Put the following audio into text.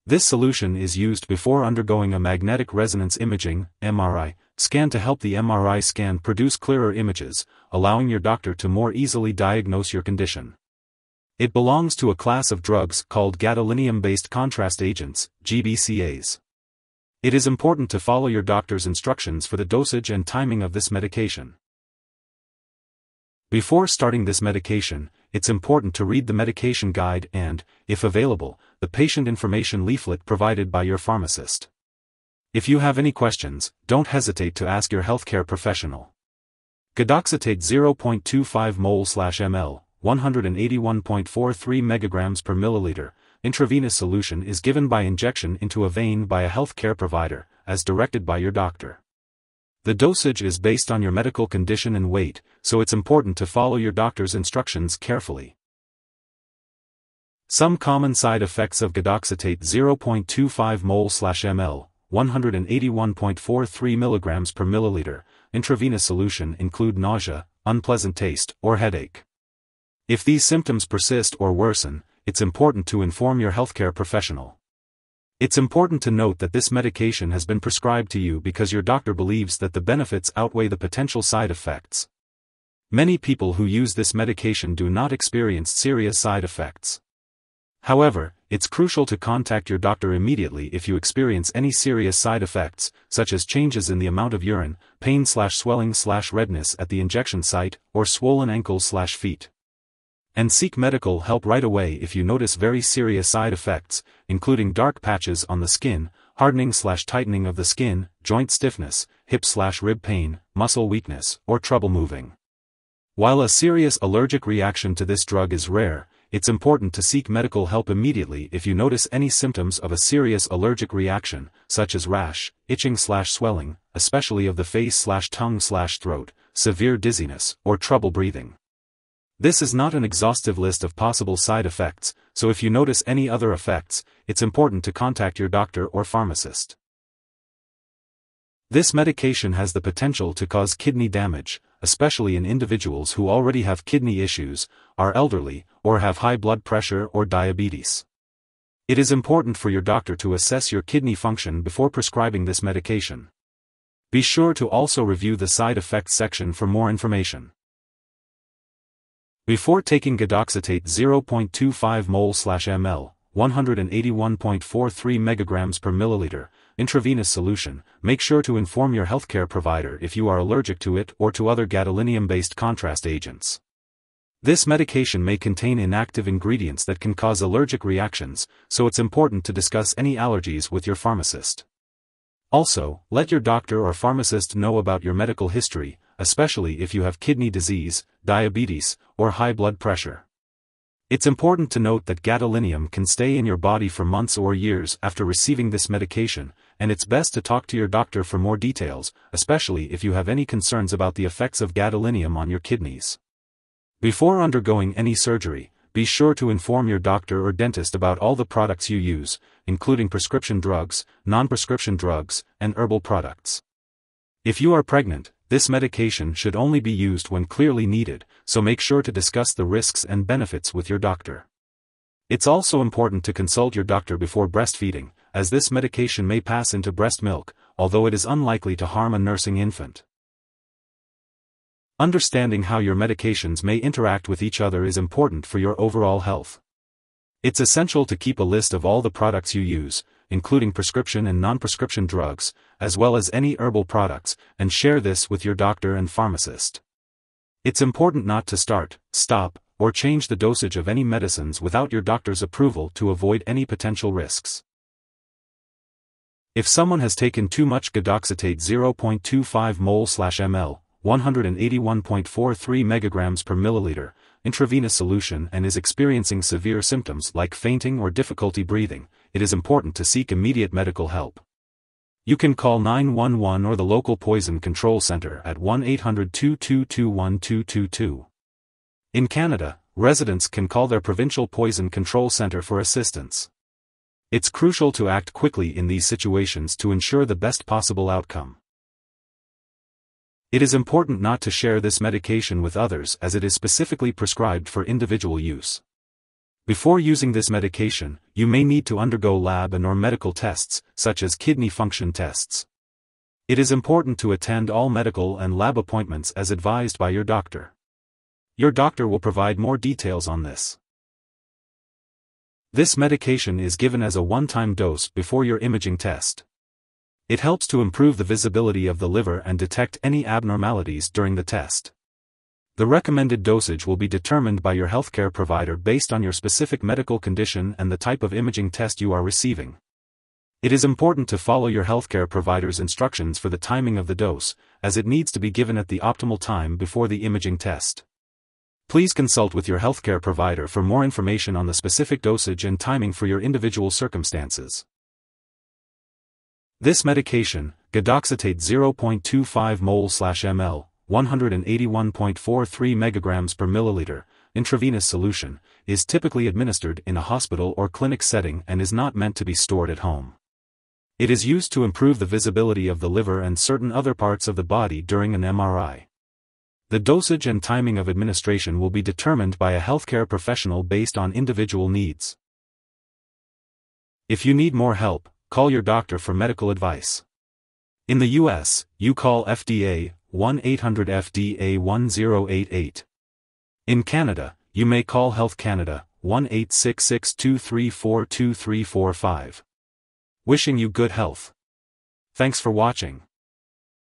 This solution is used before undergoing a magnetic resonance imaging (MRI) scan to help the MRI scan produce clearer images, allowing your doctor to more easily diagnose your condition. It belongs to a class of drugs called gadolinium-based contrast agents, GBCAs. It is important to follow your doctor's instructions for the dosage and timing of this medication. Before starting this medication, it's important to read the medication guide and, if available, the patient information leaflet provided by your pharmacist. If you have any questions, don't hesitate to ask your healthcare professional. Gadoxetate 0.25 mol/ml, 181.43 megagrams per milliliter, intravenous solution is given by injection into a vein by a healthcare provider, as directed by your doctor. The dosage is based on your medical condition and weight, so it's important to follow your doctor's instructions carefully. Some common side effects of Gadoxetate 0.25 mol/ml, 181.43 mg per milliliter, intravenous solution include nausea, unpleasant taste, or headache. If these symptoms persist or worsen, it's important to inform your healthcare professional. It's important to note that this medication has been prescribed to you because your doctor believes that the benefits outweigh the potential side effects. Many people who use this medication do not experience serious side effects. However, it's crucial to contact your doctor immediately if you experience any serious side effects, such as changes in the amount of urine, pain/swelling/redness at the injection site, or swollen ankles/feet. And seek medical help right away if you notice very serious side effects, including dark patches on the skin, hardening/tightening of the skin, joint stiffness, hip/rib pain, muscle weakness, or trouble moving. While a serious allergic reaction to this drug is rare, it's important to seek medical help immediately if you notice any symptoms of a serious allergic reaction, such as rash, itching/swelling, especially of the face/tongue/throat, severe dizziness, or trouble breathing. This is not an exhaustive list of possible side effects, so if you notice any other effects, it's important to contact your doctor or pharmacist. This medication has the potential to cause kidney damage, especially in individuals who already have kidney issues, are elderly, or have high blood pressure or diabetes. It is important for your doctor to assess your kidney function before prescribing this medication. Be sure to also review the side effects section for more information. Before taking Gadoxetate 0.25 mol/ml, 181.43 megagrams per milliliter, intravenous solution, make sure to inform your healthcare provider if you are allergic to it or to other gadolinium-based contrast agents. This medication may contain inactive ingredients that can cause allergic reactions, so it's important to discuss any allergies with your pharmacist. Also, let your doctor or pharmacist know about your medical history, especially if you have kidney disease, diabetes, or high blood pressure. It's important to note that gadolinium can stay in your body for months or years after receiving this medication, and it's best to talk to your doctor for more details, especially if you have any concerns about the effects of gadolinium on your kidneys. Before undergoing any surgery, be sure to inform your doctor or dentist about all the products you use, including prescription drugs, non-prescription drugs, and herbal products. If you are pregnant, this medication should only be used when clearly needed, so make sure to discuss the risks and benefits with your doctor. It's also important to consult your doctor before breastfeeding, as this medication may pass into breast milk, although it is unlikely to harm a nursing infant. Understanding how your medications may interact with each other is important for your overall health. It's essential to keep a list of all the products you use, including prescription and non-prescription drugs, as well as any herbal products, and share this with your doctor and pharmacist. It's important not to start, stop, or change the dosage of any medicines without your doctor's approval to avoid any potential risks. If someone has taken too much Gadoxetate 0.25 mol/ml, 181.43 megagrams per milliliter, intravenous solution and is experiencing severe symptoms like fainting or difficulty breathing, it is important to seek immediate medical help. You can call 911 or the local poison control center at 1-800-222-1222. In Canada, residents can call their provincial poison control center for assistance. It's crucial to act quickly in these situations to ensure the best possible outcome. It is important not to share this medication with others as it is specifically prescribed for individual use. Before using this medication, you may need to undergo lab and/or medical tests, such as kidney function tests. It is important to attend all medical and lab appointments as advised by your doctor. Your doctor will provide more details on this. This medication is given as a one-time dose before your imaging test. It helps to improve the visibility of the liver and detect any abnormalities during the test. The recommended dosage will be determined by your healthcare provider based on your specific medical condition and the type of imaging test you are receiving. It is important to follow your healthcare provider's instructions for the timing of the dose, as it needs to be given at the optimal time before the imaging test. Please consult with your healthcare provider for more information on the specific dosage and timing for your individual circumstances. This medication, Gadoxetate 0.25 mol/ml, 181.43 megagrams per milliliter, intravenous solution, is typically administered in a hospital or clinic setting and is not meant to be stored at home. It is used to improve the visibility of the liver and certain other parts of the body during an MRI. The dosage and timing of administration will be determined by a healthcare professional based on individual needs. If you need more help, call your doctor for medical advice. In the US, you call FDA 1-800-FDA-1088. In Canada, you may call Health Canada 1-866-234-2345. Wishing you good health. Thanks for watching.